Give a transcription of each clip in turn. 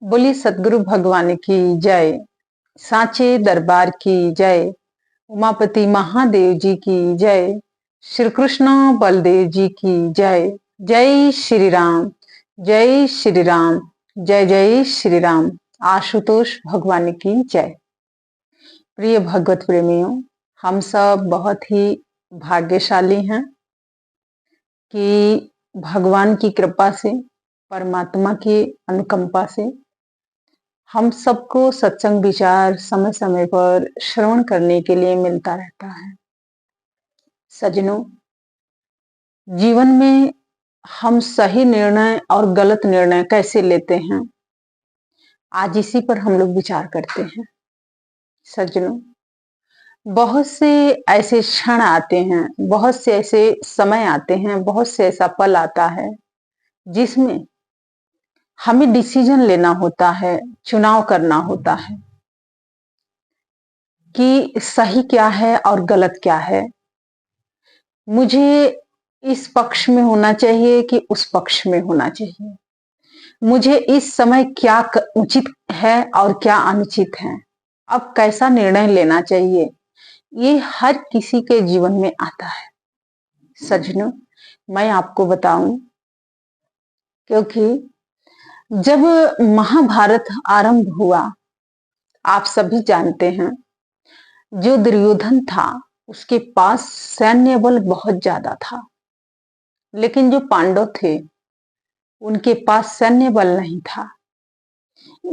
बोली सतगुरु भगवान की जय। साचे दरबार की जय। उमापति महादेव जी की जय। श्री कृष्ण बलदेव जी की जय। जय श्री राम, जय श्री राम, जय जय श्री राम। आशुतोष भगवान की जय। प्रिय भगवत प्रेमियों, हम सब बहुत ही भाग्यशाली हैं कि भगवान की कृपा से, परमात्मा की अनुकंपा से हम सबको सत्संग विचार समय समय पर श्रवण करने के लिए मिलता रहता है। सज्जनों, जीवन में हम सही निर्णय और गलत निर्णय कैसे लेते हैं, आज इसी पर हम लोग विचार करते हैं। सज्जनों, बहुत से ऐसे क्षण आते हैं, बहुत से ऐसे समय आते हैं, बहुत से ऐसा पल आता है जिसमें हमें डिसीजन लेना होता है, चुनाव करना होता है कि सही क्या है और गलत क्या है। मुझे इस पक्ष में होना चाहिए कि उस पक्ष में होना चाहिए। मुझे इस समय क्या उचित है और क्या अनुचित है। अब कैसा निर्णय लेना चाहिए, ये हर किसी के जीवन में आता है। सज्जनों, मैं आपको बताऊं, क्योंकि जब महाभारत आरंभ हुआ, आप सभी जानते हैं, जो दुर्योधन था उसके पास सैन्य बल बहुत ज्यादा था, लेकिन जो पांडव थे उनके पास सैन्य बल नहीं था।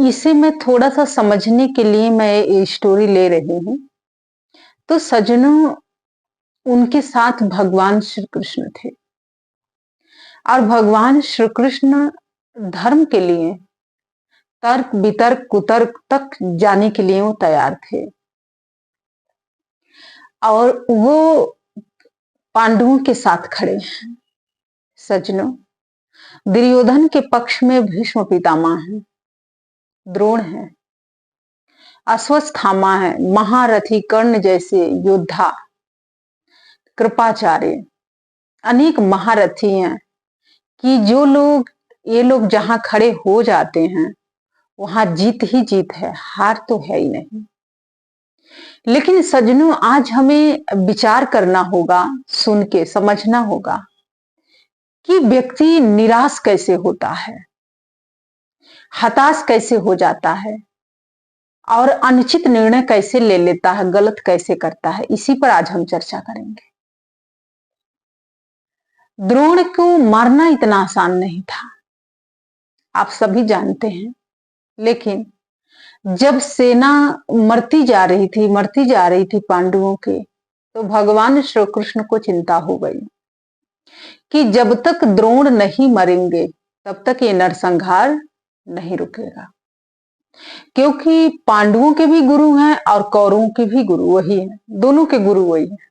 इसे मैं थोड़ा सा समझने के लिए मैं ये स्टोरी ले रही हूं। तो सज्जनों, उनके साथ भगवान श्री कृष्ण थे और भगवान श्री कृष्ण धर्म के लिए तर्क वितर्क कुतर्क तक जाने के लिए वो तैयार थे और वो पांडवों के साथ खड़े हैं। सज्जनों, दुर्योधन के पक्ष में भीष्म पितामह है, द्रोण है, अश्वत्थामा है, महारथी कर्ण जैसे योद्धा, कृपाचार्य, अनेक महारथी हैं कि ये लोग जहां खड़े हो जाते हैं वहां जीत ही जीत है, हार तो है ही नहीं। लेकिन सज्जनों, आज हमें विचार करना होगा, सुन के समझना होगा कि व्यक्ति निराश कैसे होता है, हताश कैसे हो जाता है और अनुचित निर्णय कैसे ले लेता है, गलत कैसे करता है। इसी पर आज हम चर्चा करेंगे। द्रोण को मारना इतना आसान नहीं था, आप सभी जानते हैं। लेकिन जब सेना मरती जा रही थी पांडवों की, तो भगवान श्री कृष्ण को चिंता हो गई कि जब तक द्रोण नहीं मरेंगे तब तक ये नरसंहार नहीं रुकेगा, क्योंकि पांडवों के भी गुरु हैं और कौरवों के भी गुरु वही हैं, दोनों के गुरु वही हैं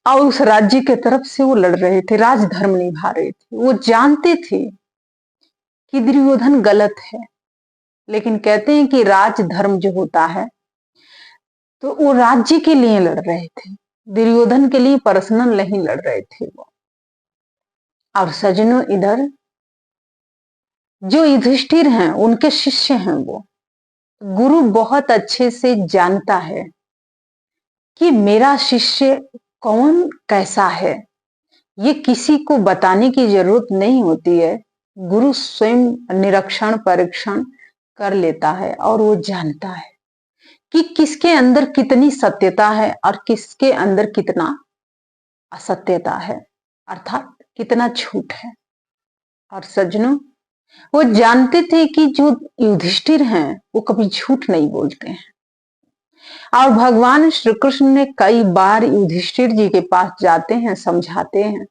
और उस राज्य के तरफ से वो लड़ रहे थे, राजधर्म निभा रहे थे। वो जानते थे कि दुर्योधन गलत है, लेकिन कहते हैं कि राजधर्म जो होता है, तो वो राज्य के लिए लड़ रहे थे, दुर्योधन के लिए पर्सनल नहीं लड़ रहे थे वो। और सज्जनों, इधर जो युधिष्ठिर हैं उनके शिष्य हैं, वो गुरु बहुत अच्छे से जानता है कि मेरा शिष्य कौन कैसा है। ये किसी को बताने की जरूरत नहीं होती है, गुरु स्वयं निरीक्षण परीक्षण कर लेता है और वो जानता है कि किसके अंदर कितनी सत्यता है और किसके अंदर कितना असत्यता है, अर्थात कितना झूठ है। और सज्जनों, वो जानते थे कि जो युधिष्ठिर हैं वो कभी झूठ नहीं बोलते हैं। और भगवान श्री कृष्ण ने कई बार युधिष्ठिर जी के पास जाते हैं, समझाते हैं,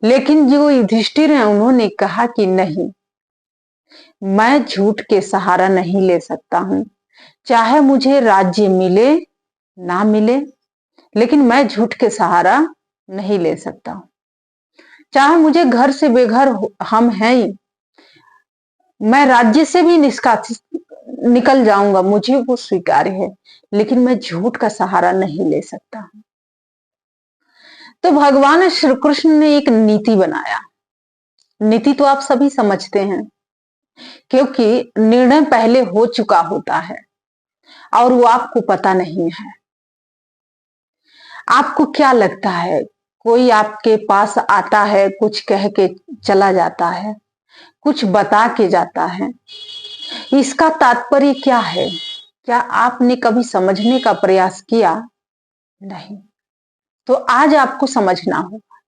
लेकिन जो युधिष्ठिर हैं उन्होंने कहा कि नहीं, मैं झूठ के सहारा नहीं ले सकता हूं, चाहे मुझे राज्य मिले ना मिले, लेकिन मैं झूठ के सहारा नहीं ले सकता हूं। चाहे मुझे घर से बेघर हम हैं ही, मैं राज्य से भी निष्कासित निकल जाऊंगा, मुझे वो स्वीकार्य है, लेकिन मैं झूठ का सहारा नहीं ले सकता हूं। तो भगवान श्री कृष्ण ने एक नीति बनाया। नीति तो आप सभी समझते हैं क्योंकि निर्णय पहले हो चुका होता है और वो आपको पता नहीं है। आपको क्या लगता है, कोई आपके पास आता है, कुछ कह के चला जाता है, कुछ बता के जाता है, इसका तात्पर्य क्या है? क्या आपने कभी समझने का प्रयास किया? नहीं। तो आज आपको समझना होगा,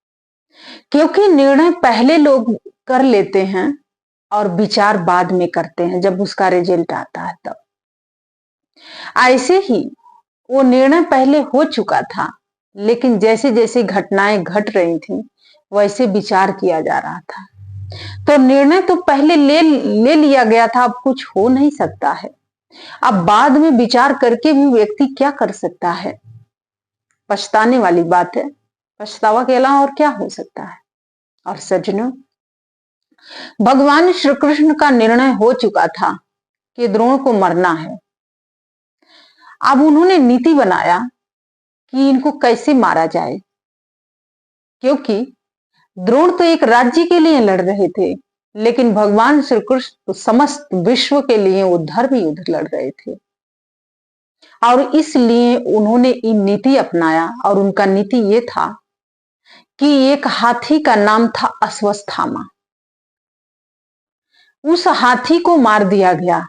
क्योंकि निर्णय पहले लोग कर लेते हैं और विचार बाद में करते हैं, जब उसका रिजल्ट आता है तब। ऐसे ही वो निर्णय पहले हो चुका था, लेकिन जैसे जैसे घटनाएं घट रही थी वैसे विचार किया जा रहा था। तो निर्णय तो पहले ले लिया गया था, अब कुछ हो नहीं सकता है। अब बाद में विचार करके भी व्यक्ति क्या कर सकता है? पछताने वाली बात है। पछतावा के अलावा और क्या हो सकता है? और सज्जनों, भगवान श्री कृष्ण का निर्णय हो चुका था कि द्रोण को मरना है। अब उन्होंने नीति बनाया कि इनको कैसे मारा जाए, क्योंकि द्रोण तो एक राज्य के लिए लड़ रहे थे, लेकिन भगवान श्री कृष्ण तो समस्त विश्व के लिए वो धर्म युद्ध लड़ रहे थे। और इसलिए उन्होंने इन नीति अपनाया, और उनका नीति ये था कि एक हाथी का नाम था अश्वत्थामा। उस हाथी को मार दिया गया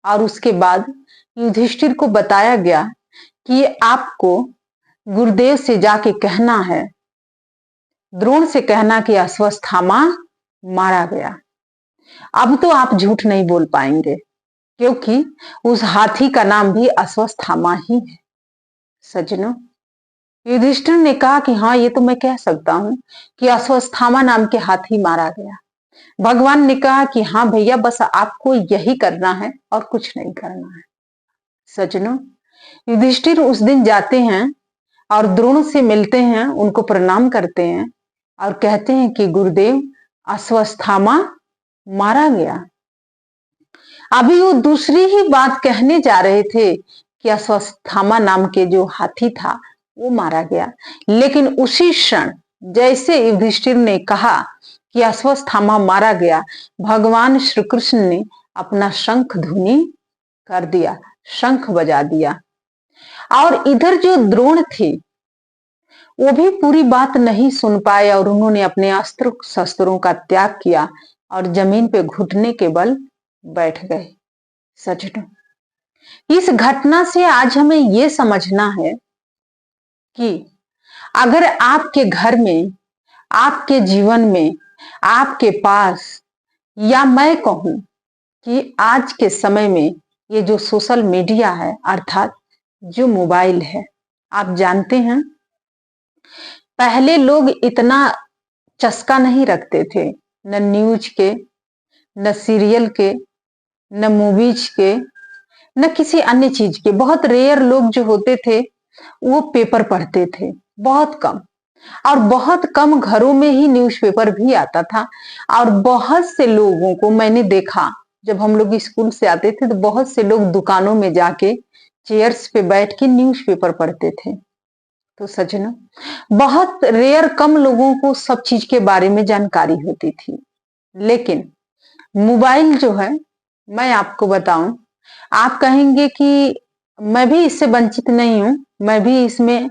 और उसके बाद युधिष्ठिर को बताया गया कि आपको गुरुदेव से जाके कहना है, द्रोण से कहना कि अश्वत्थामा मारा गया। अब तो आप झूठ नहीं बोल पाएंगे, क्योंकि उस हाथी का नाम भी अश्वत्थामा ही है। सज्जनों, युधिष्ठिर ने कहा कि हाँ, ये तो मैं कह सकता हूं कि अश्वत्थामा नाम के हाथी मारा गया। भगवान ने कहा कि हाँ भैया, बस आपको यही करना है और कुछ नहीं करना है। सज्जनों, युधिष्ठिर उस दिन जाते हैं और द्रोण से मिलते हैं, उनको प्रणाम करते हैं और कहते हैं कि गुरुदेव, अश्वत्थामा मारा गया। अभी वो दूसरी ही बात कहने जा रहे थे कि अश्वत्थामा नाम के जो हाथी था वो मारा गया, लेकिन उसी क्षण जैसे युधिष्ठिर ने कहा कि अश्वत्थामा मारा गया, भगवान श्री कृष्ण ने अपना शंख ध्वनि कर दिया, शंख बजा दिया। और इधर जो द्रोण थे वो भी पूरी बात नहीं सुन पाए और उन्होंने अपने अस्त्र शस्त्रों का त्याग किया और जमीन पे घुटने के बल बैठ गए। सज्जनों, इस घटना से आज हमें यह समझना है कि अगर आपके घर में, आपके जीवन में, आपके पास, या मैं कहूं कि आज के समय में ये जो सोशल मीडिया है, अर्थात जो मोबाइल है, आप जानते हैं पहले लोग इतना चस्का नहीं रखते थे, न न्यूज के, न सीरियल के, न मूवीज के, न किसी अन्य चीज के। बहुत रेयर लोग जो होते थे वो पेपर पढ़ते थे, बहुत कम। और बहुत कम घरों में ही न्यूज़पेपर भी आता था। और बहुत से लोगों को मैंने देखा, जब हम लोग स्कूल से आते थे तो बहुत से लोग दुकानों में जाके चेयर्स पे बैठ के न्यूज़पेपर पढ़ते थे। तो सज्जनों, बहुत रेयर, कम लोगों को सब चीज के बारे में जानकारी होती थी। लेकिन मोबाइल जो है, मैं आपको बताऊं, आप कहेंगे कि मैं भी इससे वंचित नहीं हूं, मैं भी इसमें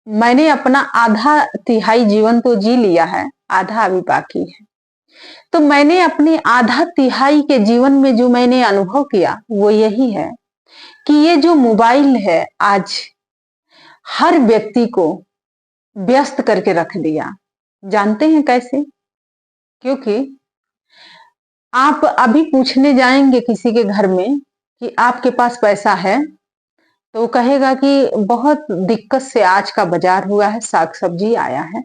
मैंने अपना आधा तिहाई जीवन तो जी लिया है, आधा अभी बाकी है। तो मैंने अपने आधा तिहाई के जीवन में जो मैंने अनुभव किया वो यही है कि ये जो मोबाइल है आज हर व्यक्ति को व्यस्त करके रख दिया। जानते हैं कैसे? क्योंकि आप अभी पूछने जाएंगे किसी के घर में कि आपके पास पैसा है, तो वो कहेगा कि बहुत दिक्कत से आज का बाजार हुआ है, साग सब्जी आया है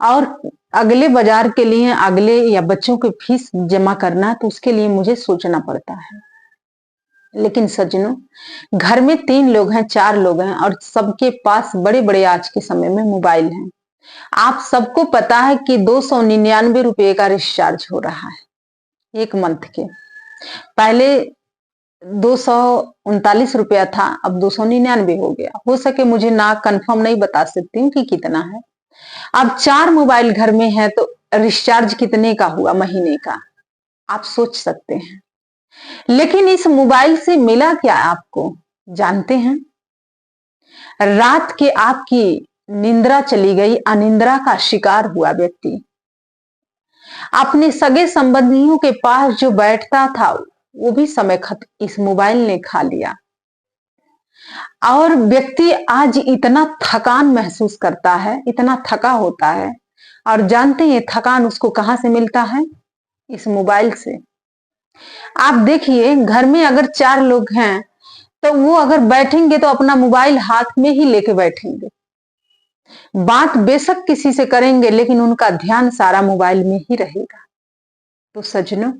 और अगले बाजार के लिए, अगले या बच्चों की फीस जमा करना है, तो उसके लिए मुझे सोचना पड़ता है। लेकिन सज्जनों, घर में 3 लोग हैं, 4 लोग हैं और सबके पास बड़े बड़े आज के समय में मोबाइल हैं। आप सबको पता है कि 299 रुपए का रिचार्ज हो रहा है एक मंथ के। पहले 239 रुपया था, अब 299 हो गया। हो सके, मुझे ना कंफर्म नहीं बता सकती हूँ कि कितना है। अब 4 मोबाइल घर में है तो रिचार्ज कितने का हुआ महीने का, आप सोच सकते हैं। लेकिन इस मोबाइल से मिला क्या आपको, जानते हैं? रात के आपकी निंद्रा चली गई, अनिंद्रा का शिकार हुआ व्यक्ति। अपने सगे संबंधियों के पास जो बैठता था वो भी समय खत्म, इस मोबाइल ने खा लिया। और व्यक्ति आज इतना थकान महसूस करता है, इतना थका होता है, और जानते हैं थकान उसको कहां से मिलता है? इस मोबाइल से। आप देखिए, घर में अगर 4 लोग हैं तो वो अगर बैठेंगे तो अपना मोबाइल हाथ में ही लेके बैठेंगे। बात बेशक किसी से करेंगे लेकिन उनका ध्यान सारा मोबाइल में ही रहेगा। तो सज्जनों,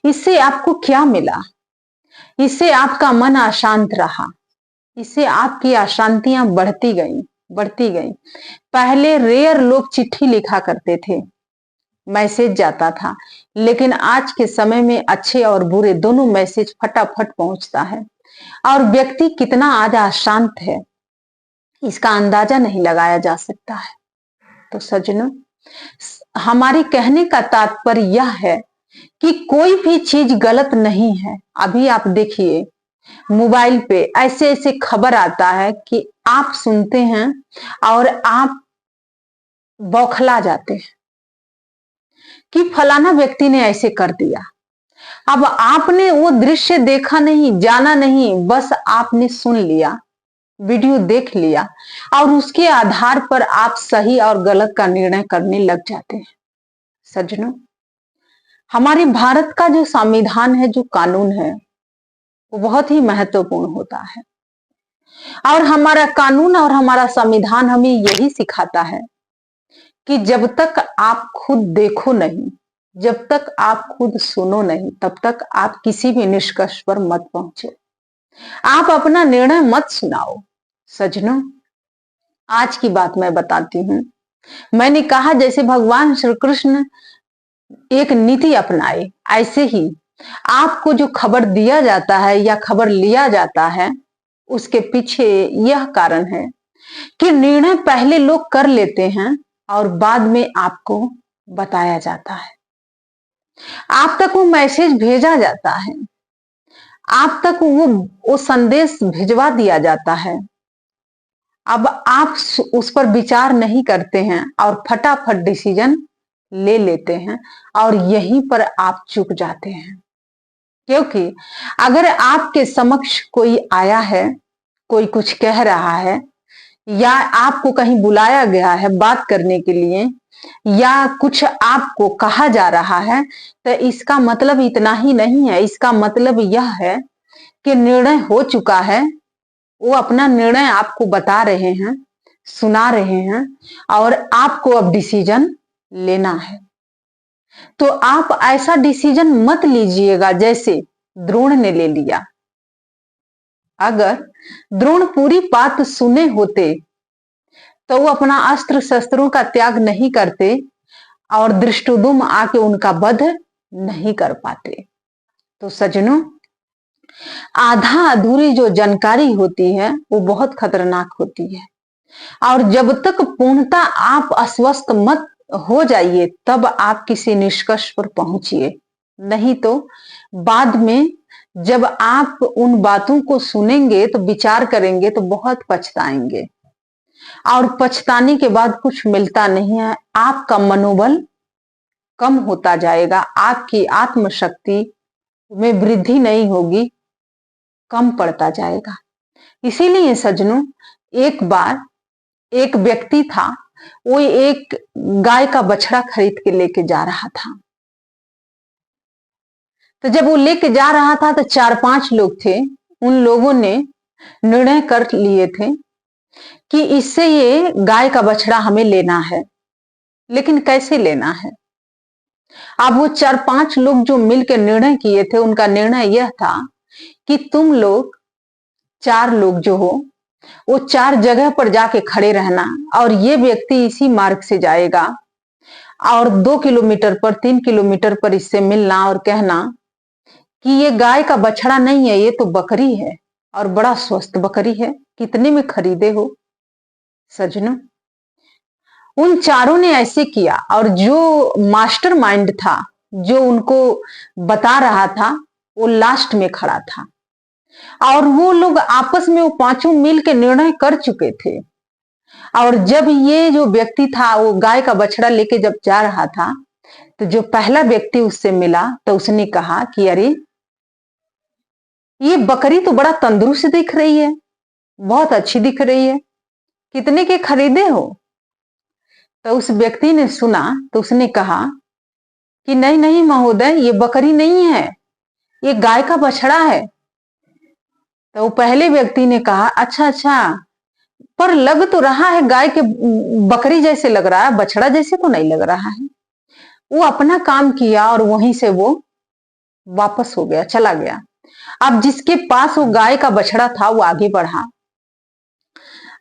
इससे आपको क्या मिला? इससे आपका मन अशांत रहा, इससे आपकी अशांतियां बढ़ती गई। पहले रेयर लोग चिट्ठी लिखा करते थे, मैसेज जाता था, लेकिन आज के समय में अच्छे और बुरे दोनों मैसेज फटाफट पहुंचता है। और व्यक्ति कितना आज अशांत है इसका अंदाजा नहीं लगाया जा सकता है। तो सज्जनों, हमारे कहने का तात्पर्य यह है कि कोई भी चीज गलत नहीं है। अभी आप देखिए, मोबाइल पे ऐसे ऐसे खबर आता है कि आप सुनते हैं और आप बौखला जाते हैं कि फलाना व्यक्ति ने ऐसे कर दिया। अब आपने वो दृश्य देखा नहीं, जाना नहीं, बस आपने सुन लिया, वीडियो देख लिया, और उसके आधार पर आप सही और गलत का निर्णय करने लग जाते हैं। सज्जनों, हमारे भारत का जो संविधान है, जो कानून है, वो बहुत ही महत्वपूर्ण होता है। और हमारा कानून और हमारा संविधान हमें यही सिखाता है कि जब तक आप खुद देखो नहीं, जब तक आप खुद सुनो नहीं, तब तक आप किसी भी निष्कर्ष पर मत पहुंचो, आप अपना निर्णय मत सुनाओ। सज्जनों, आज की बात मैं बताती हूं। मैंने कहा जैसे भगवान श्री कृष्ण एक नीति अपनाए, ऐसे ही आपको जो खबर दिया जाता है या खबर लिया जाता है, उसके पीछे यह कारण है कि निर्णय पहले लोग कर लेते हैं और बाद में आपको बताया जाता है, आप तक वो मैसेज भेजा जाता है, आप तक वो संदेश भिजवा दिया जाता है। अब आप उस पर विचार नहीं करते हैं और फटाफट डिसीजन ले लेते हैं, और यहीं पर आप चूक जाते हैं। क्योंकि अगर आपके समक्ष कोई आया है, कोई कुछ कह रहा है, या आपको कहीं बुलाया गया है बात करने के लिए, या कुछ आपको कहा जा रहा है, तो इसका मतलब इतना ही नहीं है। इसका मतलब यह है कि निर्णय हो चुका है, वो अपना निर्णय आपको बता रहे हैं, सुना रहे हैं, और आपको अब डिसीजन लेना है। तो आप ऐसा डिसीजन मत लीजिएगा जैसे द्रोण ने ले लिया। अगर द्रोण पूरी बात सुने होते तो वो अपना अस्त्र शस्त्रों का त्याग नहीं करते और धृष्टद्युम्न आके उनका वध नहीं कर पाते। तो सज्जनों, आधा अधूरी जो जानकारी होती है वो बहुत खतरनाक होती है, और जब तक पूर्णता आप अस्वस्थ मत हो जाइए तब आप किसी निष्कर्ष पर पहुंचिए, नहीं तो बाद में जब आप उन बातों को सुनेंगे तो विचार करेंगे तो बहुत पछताएंगे, और पछताने के बाद कुछ मिलता नहीं है। आपका मनोबल कम होता जाएगा, आपकी आत्मशक्ति में वृद्धि नहीं होगी, कम पड़ता जाएगा। इसीलिए सज्जनों, एक बार एक व्यक्ति था, वो एक गाय का बछड़ा खरीद के लेके जा रहा था। तो जब वो लेके जा रहा था तो 4-5 लोग थे, उन लोगों ने निर्णय कर लिए थे कि इससे ये गाय का बछड़ा हमें लेना है, लेकिन कैसे लेना है। अब वो 4-5 लोग जो मिलकर निर्णय किए थे, उनका निर्णय यह था कि तुम लोग 4 लोग जो हो वो 4 जगह पर जाके खड़े रहना, और ये व्यक्ति इसी मार्ग से जाएगा, और 2 किलोमीटर पर 3 किलोमीटर पर इससे मिलना और कहना कि ये गाय का बछड़ा नहीं है, ये तो बकरी है, और बड़ा स्वस्थ बकरी है, कितने में खरीदे हो। सज्जनों, उन चारों ने ऐसे किया और जो मास्टर माइंड था, जो उनको बता रहा था, वो लास्ट में खड़ा था और वो लोग आपस में वो पांचों मिल के निर्णय कर चुके थे। और जब ये जो व्यक्ति था वो गाय का बछड़ा लेके जब जा रहा था, तो जो पहला व्यक्ति उससे मिला तो उसने कहा कि अरे ये बकरी तो बड़ा तंदुरुस्त दिख रही है, बहुत अच्छी दिख रही है, कितने के खरीदे हो? तो उस व्यक्ति ने सुना तो उसने कहा कि नहीं नहीं महोदय, ये बकरी नहीं है, ये गाय का बछड़ा है। तो वो पहले व्यक्ति ने कहा अच्छा अच्छा, पर लग तो रहा है गाय के, बकरी जैसे लग रहा है, बछड़ा जैसे तो नहीं लग रहा है। वो अपना काम किया और वहीं से वो वापस हो गया, चला गया। अब जिसके पास वो गाय का बछड़ा था वो आगे बढ़ा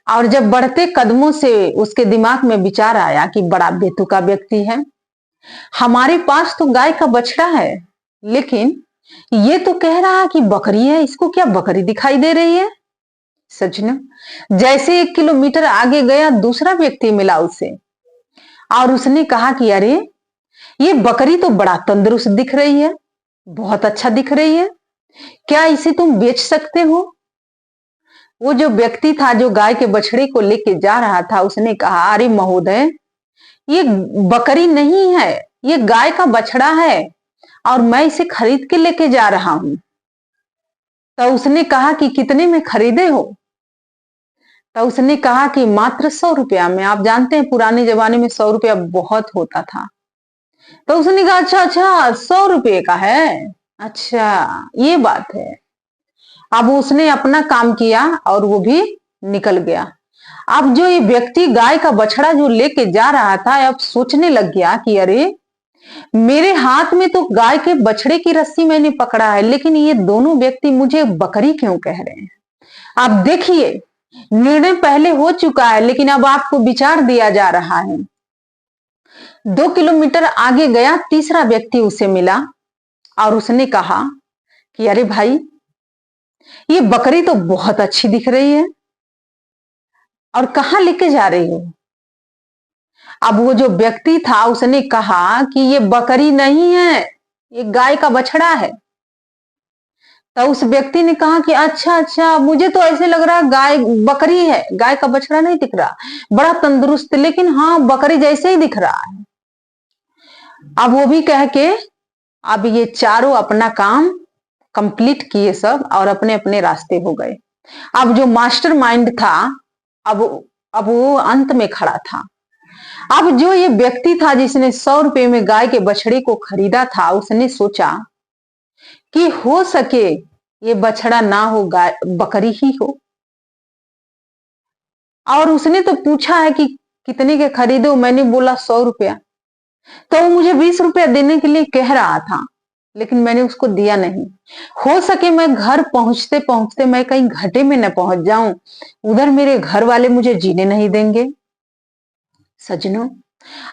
और जब बढ़ते कदमों से उसके दिमाग में विचार आया कि बड़ा बेतुका व्यक्ति है, हमारे पास तो गाय का बछड़ा है, लेकिन ये तो कह रहा है कि बकरी है, इसको क्या बकरी दिखाई दे रही है? सजना, जैसे 1 किलोमीटर आगे गया दूसरा व्यक्ति मिला उसे और उसने कहा कि अरे ये बकरी तो बड़ा तंदुरुस्त दिख रही है, बहुत अच्छा दिख रही है, क्या इसे तुम बेच सकते हो? वो जो व्यक्ति था जो गाय के बछड़े को लेके जा रहा था, उसने कहा अरे महोदय, ये बकरी नहीं है, ये गाय का बछड़ा है और मैं इसे खरीद के लेके जा रहा हूं। तो उसने कहा कि कितने में खरीदे हो? तो उसने कहा कि मात्र 100 रुपया में। आप जानते हैं पुराने जमाने में 100 रुपया बहुत होता था। तो उसने कहा अच्छा अच्छा, 100 रुपये का है, अच्छा ये बात है। अब उसने अपना काम किया और वो भी निकल गया। अब जो ये व्यक्ति गाय का बछड़ा जो लेके जा रहा था, अब सोचने लग गया कि अरे मेरे हाथ में तो गाय के बछड़े की रस्सी मैंने पकड़ा है, लेकिन ये दोनों व्यक्ति मुझे बकरी क्यों कह रहे हैं? आप देखिए, निर्णय पहले हो चुका है, लेकिन अब आपको विचार दिया जा रहा है। 2 किलोमीटर आगे गया, तीसरा व्यक्ति उसे मिला और उसने कहा कि अरे भाई, ये बकरी तो बहुत अच्छी दिख रही है और कहां लेके जा रही हो? अब वो जो व्यक्ति था उसने कहा कि ये बकरी नहीं है, ये गाय का बछड़ा है। तो उस व्यक्ति ने कहा कि अच्छा अच्छा, मुझे तो ऐसे लग रहा है गाय बकरी है, गाय का बछड़ा नहीं दिख रहा, बड़ा तंदुरुस्त, लेकिन हाँ बकरी जैसे ही दिख रहा है। अब वो भी कह के अब ये चारों अपना काम कंप्लीट किए सब और अपने अपने रास्ते हो गए। अब जो मास्टर माइंड था, अब अब वो अंत में खड़ा था। अब जो ये व्यक्ति था जिसने 100 रुपए में गाय के बछड़े को खरीदा था, उसने सोचा कि हो सके ये बछड़ा ना हो, गाय बकरी ही हो। और उसने तो पूछा है कि कितने के खरीदो, मैंने बोला 100 रुपया। तो वो मुझे 20 रुपया देने के लिए कह रहा था, लेकिन मैंने उसको दिया नहीं। हो सके मैं घर पहुंचते पहुंचते मैं कहीं घाटे में न पहुंच जाऊं, उधर मेरे घर वाले मुझे जीने नहीं देंगे। सजनों,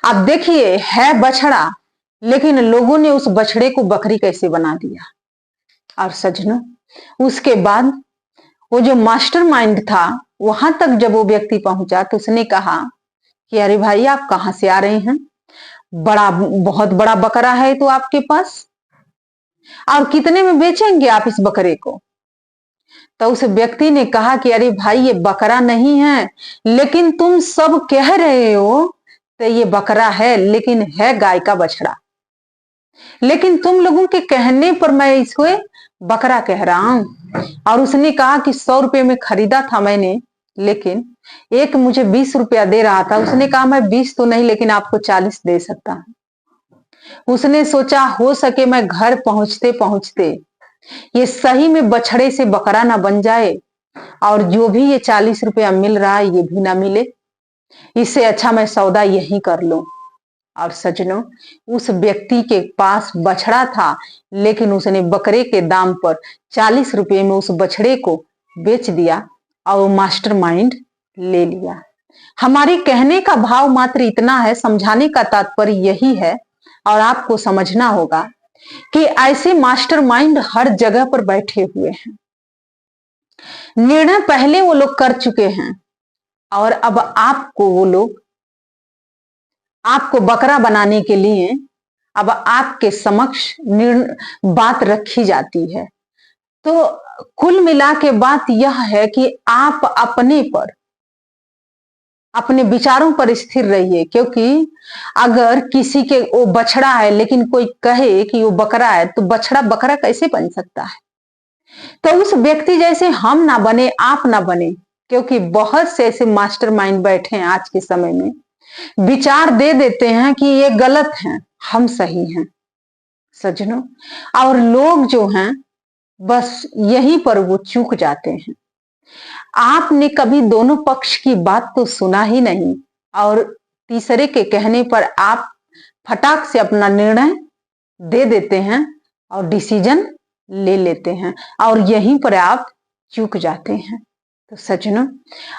आप देखिए, है बछड़ा, लेकिन लोगों ने उस बछड़े को बकरी कैसे बना दिया। और सजनों, उसके बाद वो जो मास्टर माइंड था, वहां तक जब वो व्यक्ति पहुंचा तो उसने कहा कि अरे भाई, आप कहां से आ रहे हैं? बड़ा बहुत बड़ा बकरा है तो आपके पास, और कितने में बेचेंगे आप इस बकरे को? तो उस व्यक्ति ने कहा कि अरे भाई, ये बकरा नहीं है, लेकिन तुम सब कह रहे हो तो ये बकरा है, लेकिन है गाय का बछड़ा। लेकिन तुम लोगों के कहने पर मैं इसको बकरा कह रहा हूं। और उसने कहा कि 100 रुपये में खरीदा था मैंने, लेकिन एक मुझे 20 रुपया दे रहा था। उसने कहा मैं 20 तो नहीं, लेकिन आपको 40 दे सकता हूं। उसने सोचा हो सके मैं घर पहुंचते पहुंचते ये सही में बछड़े से बकरा ना बन जाए, और जो भी ये 40 रुपया मिल रहा है ये भी ना मिले, इससे अच्छा मैं सौदा यही कर लूं। और सजनों, उस व्यक्ति के पास बछड़ा था, लेकिन उसने बकरे के दाम पर 40 रुपये में उस बछड़े को बेच दिया और वो मास्टर माइंड ले लिया। हमारे कहने का भाव मात्र इतना है, समझाने का तात्पर्य यही है, और आपको समझना होगा कि ऐसे मास्टर माइंड हर जगह पर बैठे हुए हैं। निर्णय पहले वो लोग कर चुके हैं और अब आपको वो लोग आपको बकरा बनाने के लिए अब आपके समक्ष बात रखी जाती है। तो कुल मिला के बात यह है कि आप अपने पर, अपने विचारों पर स्थिर रहिए, क्योंकि अगर किसी के वो बछड़ा है लेकिन कोई कहे कि वो बकरा है, तो बछड़ा बकरा कैसे बन सकता है? तो उस व्यक्ति जैसे हम ना बने, आप ना बने, क्योंकि बहुत से ऐसे मास्टरमाइंड बैठे हैं आज के समय में, विचार दे देते हैं कि ये गलत है, हम सही हैं सज्जनों। और लोग जो हैं बस यहीं पर वो चूक जाते हैं। आपने कभी दोनों पक्ष की बात तो सुना ही नहीं, और तीसरे के कहने पर आप फटाक से अपना निर्णय दे देते हैं और डिसीजन ले लेते हैं, और यहीं पर आप चूक जाते हैं। तो सज्जनों,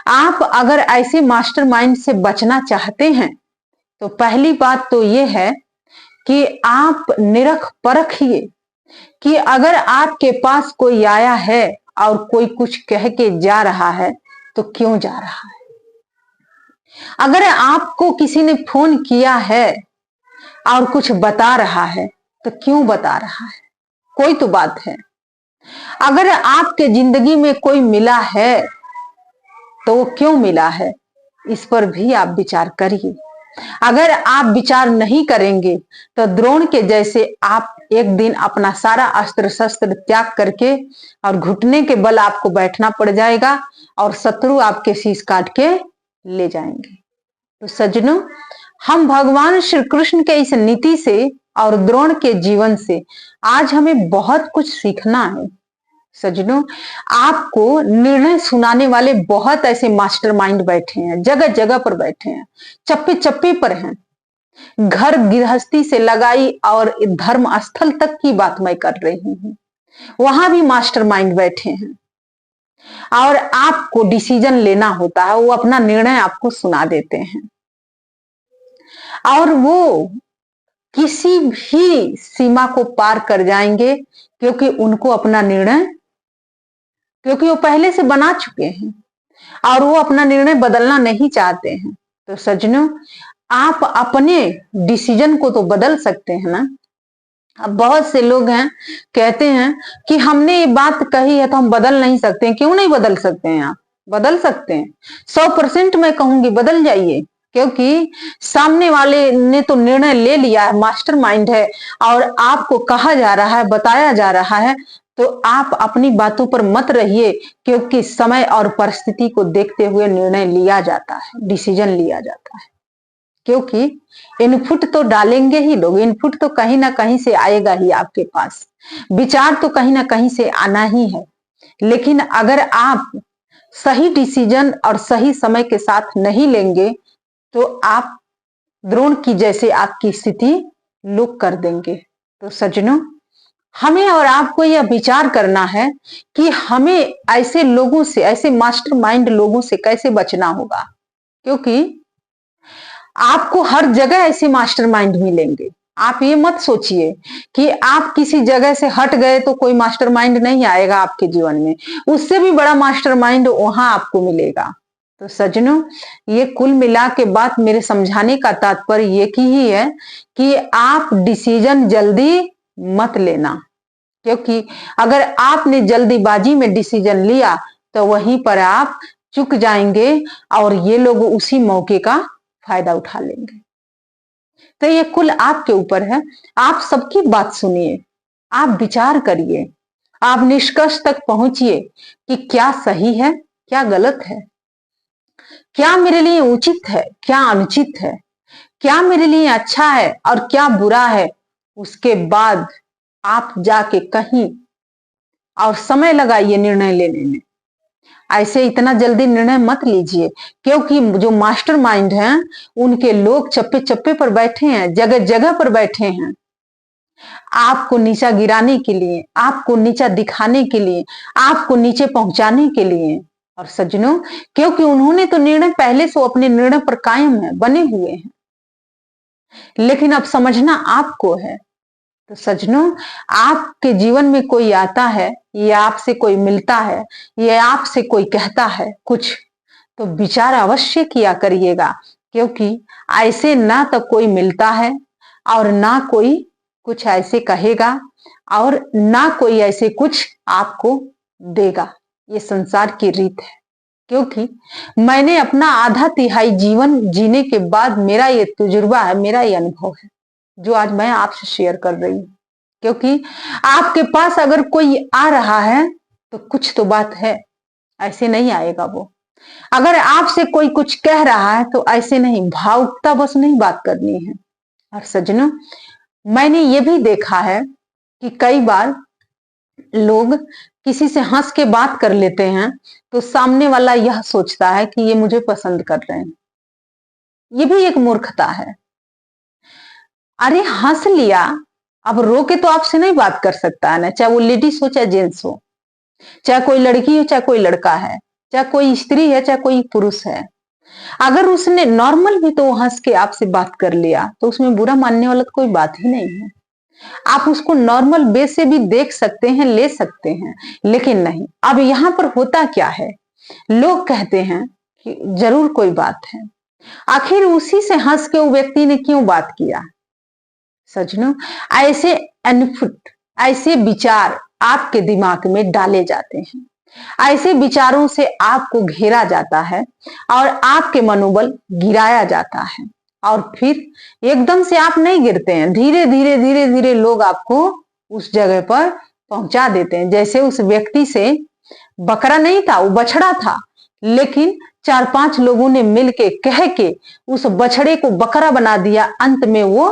आप अगर ऐसे मास्टरमाइंड से बचना चाहते हैं तो पहली बात तो यह है कि आप निरख परखिए कि अगर आपके पास कोई आया है और कोई कुछ कह के जा रहा है तो क्यों जा रहा है। अगर आपको किसी ने फोन किया है और कुछ बता रहा है तो क्यों बता रहा है, कोई तो बात है। अगर आपके जिंदगी में कोई मिला है तो वो क्यों मिला है, इस पर भी आप विचार करिए। अगर आप विचार नहीं करेंगे तो द्रोण के जैसे आप एक दिन अपना सारा अस्त्र शस्त्र त्याग करके और घुटने के बल आपको बैठना पड़ जाएगा और शत्रु आपके शीश काट के ले जाएंगे। तो सज्जनों, हम भगवान श्री कृष्ण के इस नीति से और द्रोण के जीवन से आज हमें बहुत कुछ सीखना है। सज्जनों, आपको निर्णय सुनाने वाले बहुत ऐसे मास्टरमाइंड बैठे हैं, जगह जगह पर बैठे हैं, चप्पे चप्पे पर हैं। घर गृहस्थी से लगाई और धर्म स्थल तक की बात मैं कर रही हूं, वहां भी मास्टरमाइंड बैठे हैं और आपको डिसीजन लेना होता है, वो अपना निर्णय आपको सुना देते हैं और वो किसी भी सीमा को पार कर जाएंगे, क्योंकि उनको अपना निर्णय, क्योंकि वो पहले से बना चुके हैं और वो अपना निर्णय बदलना नहीं चाहते हैं। तो सज्जनों, आप अपने डिसीजन को तो बदल सकते हैं ना। अब बहुत से लोग हैं कहते हैं कि हमने ये बात कही है तो हम बदल नहीं सकते। क्यों नहीं बदल सकते हैं? आप बदल सकते हैं, 100% मैं कहूंगी बदल जाइए, क्योंकि सामने वाले ने तो निर्णय ले लिया है, मास्टरमाइंड है, और आपको कहा जा रहा है, बताया जा रहा है, तो आप अपनी बातों पर मत रहिए, क्योंकि समय और परिस्थिति को देखते हुए निर्णय लिया जाता है, डिसीजन लिया जाता है। क्योंकि इनपुट तो डालेंगे ही लोग, इनपुट तो कहीं ना कहीं से आएगा ही आपके पास, विचार तो कहीं ना कहीं से आना ही है। लेकिन अगर आप सही डिसीजन और सही समय के साथ नहीं लेंगे तो आप द्रोण की जैसे आपकी स्थिति लोग कर देंगे। तो सज्जनों, हमें और आपको यह विचार करना है कि हमें ऐसे लोगों से, ऐसे मास्टरमाइंड लोगों से कैसे बचना होगा, क्योंकि आपको हर जगह ऐसे मास्टरमाइंड मिलेंगे। आप ये मत सोचिए कि आप किसी जगह से हट गए तो कोई मास्टरमाइंड नहीं आएगा आपके जीवन में, उससे भी बड़ा मास्टरमाइंड वहां आपको मिलेगा। तो सज्जनों, ये कुल मिला के बात मेरे समझाने का तात्पर्य ये की ही है कि आप डिसीजन जल्दी मत लेना, क्योंकि अगर आपने जल्दीबाजी में डिसीजन लिया तो वहीं पर आप चुक जाएंगे और ये लोग उसी मौके का फायदा उठा लेंगे। तो ये कुल आपके ऊपर है, आप सबकी बात सुनिए, आप विचार करिए, आप निष्कर्ष तक पहुंचिए कि क्या सही है, क्या गलत है, क्या मेरे लिए उचित है, क्या अनुचित है, क्या मेरे लिए अच्छा है और क्या बुरा है। उसके बाद आप जाके कहीं और समय लगाइए निर्णय लेने में। ऐसे इतना जल्दी निर्णय मत लीजिए, क्योंकि जो मास्टरमाइंड हैं उनके लोग चप्पे चप्पे पर बैठे हैं, जगह जगह पर बैठे हैं, आपको नीचा गिराने के लिए, आपको नीचा दिखाने के लिए, आपको नीचे पहुंचाने के लिए। और सज्जनों, क्योंकि उन्होंने तो निर्णय पहले से अपने निर्णय पर कायम है, बने हुए हैं, लेकिन अब समझना आपको है। तो सज्जनों, आपके जीवन में कोई आता है या आपसे कोई मिलता है या आपसे कोई कहता है कुछ, तो विचार अवश्य किया करिएगा, क्योंकि ऐसे ना तो कोई मिलता है और ना कोई कुछ ऐसे कहेगा और ना कोई ऐसे कुछ आपको देगा। ये संसार की रीत है। क्योंकि मैंने अपना आधा तिहाई जीवन जीने के बाद मेरा ये तजुर्बा है, मेरा ये अनुभव है जो आज मैं आपसे शेयर कर रही हूँ। क्योंकि आपके पास अगर कोई आ रहा है तो कुछ तो बात है, ऐसे नहीं आएगा वो। अगर आपसे कोई कुछ कह रहा है तो ऐसे नहीं, भावुकता बस नहीं बात करनी है। और सज्जनों, मैंने ये भी देखा है कि कई बार लोग किसी से हंस के बात कर लेते हैं तो सामने वाला यह सोचता है कि ये मुझे पसंद कर रहे हैं। ये भी एक मूर्खता है। अरे हंस लिया, अब रो के तो आपसे नहीं बात कर सकता है ना, चाहे वो लेडीज हो चाहे जेंट्स हो, चाहे कोई लड़की हो चाहे कोई लड़का है, चाहे कोई स्त्री है चाहे कोई पुरुष है। अगर उसने नॉर्मल भी तो हंस के आपसे बात कर लिया तो उसमें बुरा मानने वाला तो कोई बात ही नहीं है। आप उसको नॉर्मल बेस से भी देख सकते हैं, ले सकते हैं, लेकिन नहीं। अब यहां पर होता क्या है, लोग कहते हैं कि जरूर कोई बात है, आखिर उसी से हंस के वो व्यक्ति ने क्यों बात किया। सजनों, ऐसे अनफुट, ऐसे विचार आपके दिमाग में डाले जाते हैं, ऐसे विचारों से आपको घेरा जाता है और आपके मनोबल गिराया जाता है। और फिर एकदम से आप नहीं गिरते हैं, धीरे धीरे धीरे धीरे लोग आपको उस जगह पर पहुंचा देते हैं। जैसे उस व्यक्ति से बकरा नहीं था, वो बछड़ा था, लेकिन 4-5 लोगों ने मिलके कह के उस बछड़े को बकरा बना दिया, अंत में वो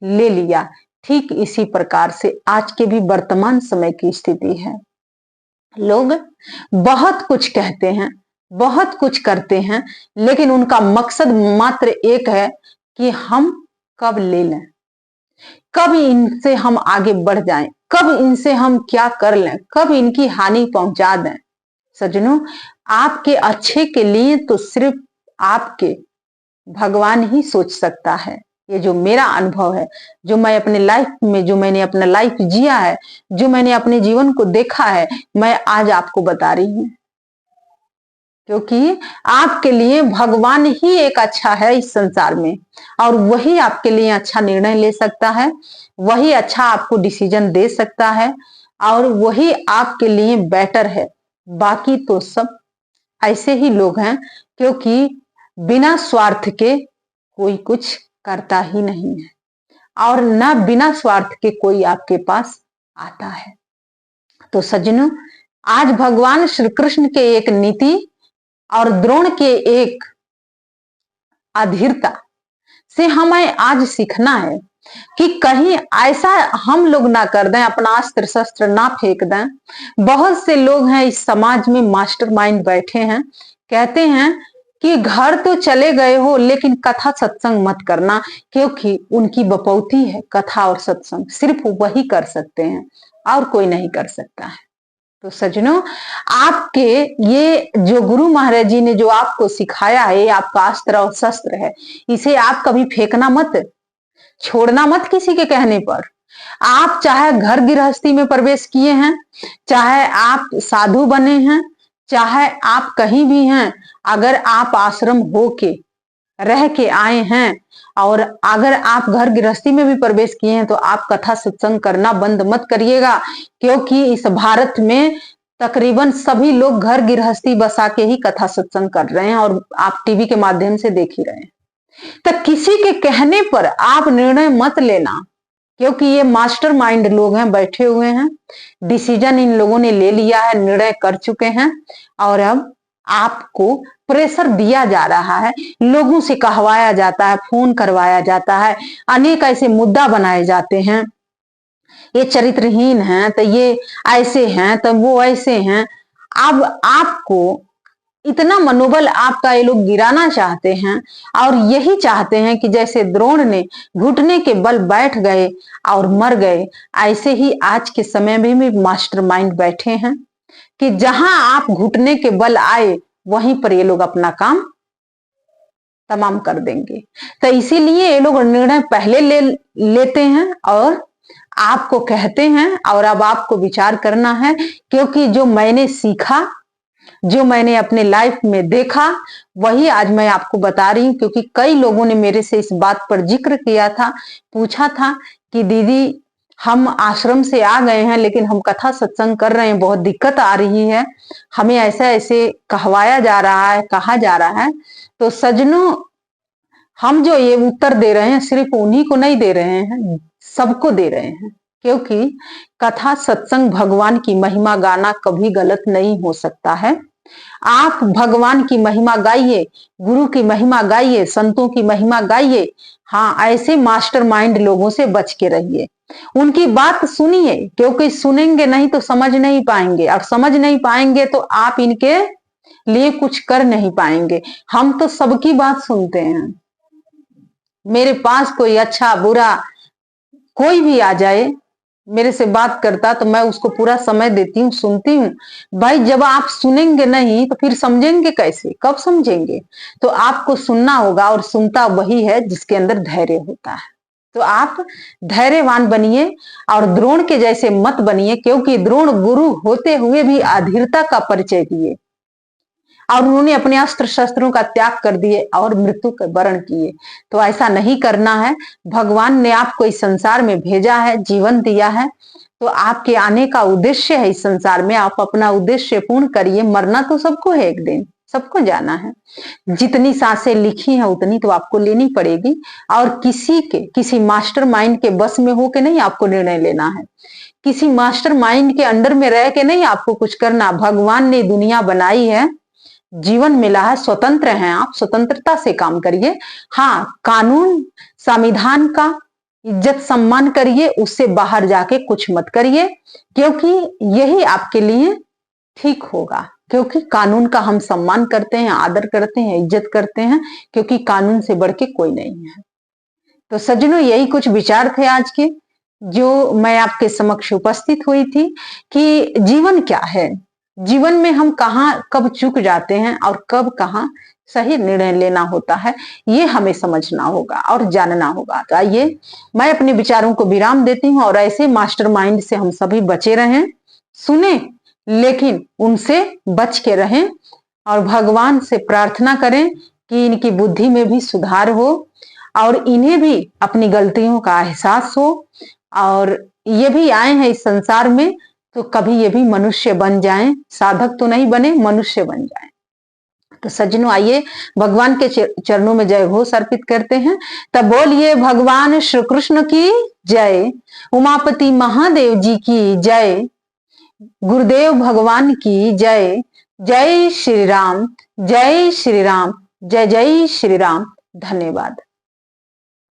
ले लिया। ठीक इसी प्रकार से आज के भी वर्तमान समय की स्थिति है। लोग बहुत कुछ कहते हैं, बहुत कुछ करते हैं, लेकिन उनका मकसद मात्र एक है कि हम कब ले लें, कब इनसे हम आगे बढ़ जाएं, कब इनसे हम क्या कर लें, कब इनकी हानि पहुंचा दें। सज्जनों, आपके अच्छे के लिए तो सिर्फ आपके भगवान ही सोच सकता है। ये जो मेरा अनुभव है, जो मैं अपने लाइफ में, जो मैंने अपना लाइफ जिया है, जो मैंने अपने जीवन को देखा है, मैं आज आपको बता रही हूं। क्योंकि आपके लिए भगवान ही एक अच्छा है इस संसार में, और वही आपके लिए अच्छा निर्णय ले सकता है, वही अच्छा आपको डिसीजन दे सकता है, और वही आपके लिए बेटर है। बाकी तो सब ऐसे ही लोग हैं, क्योंकि बिना स्वार्थ के कोई कुछ करता ही नहीं है, और ना बिना स्वार्थ के कोई आपके पास आता है। तो सज्जनों, आज भगवान श्री कृष्ण के एक नीति और द्रोण के एक अधीरता से हमें आज सीखना है कि कहीं ऐसा हम लोग ना कर दें, अपना अस्त्र शस्त्र ना फेंक दें। बहुत से लोग हैं इस समाज में, मास्टरमाइंड बैठे हैं, कहते हैं कि घर तो चले गए हो लेकिन कथा सत्संग मत करना, क्योंकि उनकी बपौती है कथा और सत्संग, सिर्फ वही कर सकते हैं और कोई नहीं कर सकता है। तो सज्जनों, आपके ये जो गुरु महाराज जी ने जो आपको सिखाया है, ये आपका अस्त्र और शस्त्र है, इसे आप कभी फेंकना मत, छोड़ना मत किसी के कहने पर। आप चाहे घर गृहस्थी में प्रवेश किए हैं, चाहे आप साधु बने हैं, चाहे आप कहीं भी हैं, अगर आप आश्रम होके रह के आए हैं और अगर आप घर गृहस्थी में भी प्रवेश किए हैं, तो आप कथा सत्संग करना बंद मत करिएगा। क्योंकि इस भारत में तकरीबन सभी लोग घर गृहस्थी बसा के ही कथा सत्संग कर रहे हैं, और आप टीवी के माध्यम से देख ही रहे हैं। तो किसी के कहने पर आप निर्णय मत लेना, क्योंकि ये मास्टरमाइंड लोग हैं, बैठे हुए हैं, डिसीजन इन लोगों ने ले लिया है, निर्णय कर चुके हैं, और अब आपको प्रेशर दिया जा रहा है, लोगों से कहवाया जाता है, फोन करवाया जाता है, अनेक ऐसे मुद्दा बनाए जाते हैं, ये चरित्रहीन हैं, तो ये ऐसे हैं, तो वो ऐसे हैं। अब आपको इतना मनोबल आपका ये लोग गिराना चाहते हैं, और यही चाहते हैं कि जैसे द्रोण ने घुटने के बल बैठ गए और मर गए, ऐसे ही आज के समय में भी मास्टरमाइंड बैठे हैं कि जहां आप घुटने के बल आए वहीं पर ये लोग अपना काम तमाम कर देंगे। तो इसीलिए ये लोग निर्णय पहले लेते हैं और आपको कहते हैं, और अब आपको विचार करना है। क्योंकि जो मैंने सीखा, जो मैंने अपने लाइफ में देखा वही आज मैं आपको बता रही हूँ, क्योंकि कई लोगों ने मेरे से इस बात पर जिक्र किया था, पूछा था कि दीदी हम आश्रम से आ गए हैं लेकिन हम कथा सत्संग कर रहे हैं, बहुत दिक्कत आ रही है, हमें ऐसा ऐसे कहवाया जा रहा है, कहा जा रहा है। तो सज्जनों, हम जो ये उत्तर दे रहे हैं सिर्फ उन्हीं को नहीं दे रहे हैं, सबको दे रहे हैं, क्योंकि कथा सत्संग भगवान की महिमा गाना कभी गलत नहीं हो सकता है। आप भगवान की महिमा गाइए, गुरु की महिमा गाइए, संतों की महिमा गाइए। हाँ, ऐसे मास्टरमाइंड लोगों से बच के रहिए, उनकी बात सुनिए, क्योंकि सुनेंगे नहीं तो समझ नहीं पाएंगे, और समझ नहीं पाएंगे तो आप इनके लिए कुछ कर नहीं पाएंगे। हम तो सबकी बात सुनते हैं, मेरे पास कोई अच्छा बुरा कोई भी आ जाए, मेरे से बात करता तो मैं उसको पूरा समय देती हूँ, सुनती हूँ। भाई जब आप सुनेंगे नहीं तो फिर समझेंगे कैसे, कब समझेंगे? तो आपको सुनना होगा, और सुनता वही है जिसके अंदर धैर्य होता है। तो आप धैर्यवान बनिए और द्रोण के जैसे मत बनिए, क्योंकि द्रोण गुरु होते हुए भी अधीरता का परिचय दिए और उन्होंने अपने अस्त्र शस्त्रों का त्याग कर दिए और मृत्यु का वरण किए। तो ऐसा नहीं करना है। भगवान ने आपको इस संसार में भेजा है, जीवन दिया है, तो आपके आने का उद्देश्य है इस संसार में, आप अपना उद्देश्य पूर्ण करिए। मरना तो सबको है, एक दिन सबको जाना है। जितनी सांसें लिखी हैं उतनी तो आपको लेनी पड़ेगी, और किसी मास्टर माइंड के बस में होके नहीं आपको निर्णय लेना है, किसी मास्टर माइंड के अंडर में रह के नहीं आपको कुछ करना। भगवान ने दुनिया बनाई है, जीवन मिला है, स्वतंत्र हैं आप, स्वतंत्रता से काम करिए। हाँ, कानून संविधान का इज्जत सम्मान करिए, उससे बाहर जाके कुछ मत करिए, क्योंकि यही आपके लिए ठीक होगा। क्योंकि कानून का हम सम्मान करते हैं, आदर करते हैं, इज्जत करते हैं, क्योंकि कानून से बढ़ के कोई नहीं है। तो सज्जनों, यही कुछ विचार थे आज के, जो मैं आपके समक्ष उपस्थित हुई थी कि जीवन क्या है, जीवन में हम कहाँ कब चूक जाते हैं और कब कहाँ सही निर्णय लेना होता है, ये हमें समझना होगा और जानना होगा। तो आइए मैं अपने विचारों को विराम देती हूँ, और ऐसे मास्टरमाइंड से हम सभी बचे रहें, सुने लेकिन उनसे बच के रहें, और भगवान से प्रार्थना करें कि इनकी बुद्धि में भी सुधार हो और इन्हें भी अपनी गलतियों का एहसास हो, और ये भी आए हैं इस संसार में तो कभी ये भी मनुष्य बन जाएं, साधक तो नहीं बने, मनुष्य बन जाएं। तो सज्जनों, आइए भगवान के चरणों में जय घोष अर्पित करते हैं। तब बोलिए भगवान श्री कृष्ण की जय, उमापति महादेव जी की जय, गुरुदेव भगवान की जय। जय श्री राम, जय श्री राम, जय जय श्री राम। धन्यवाद।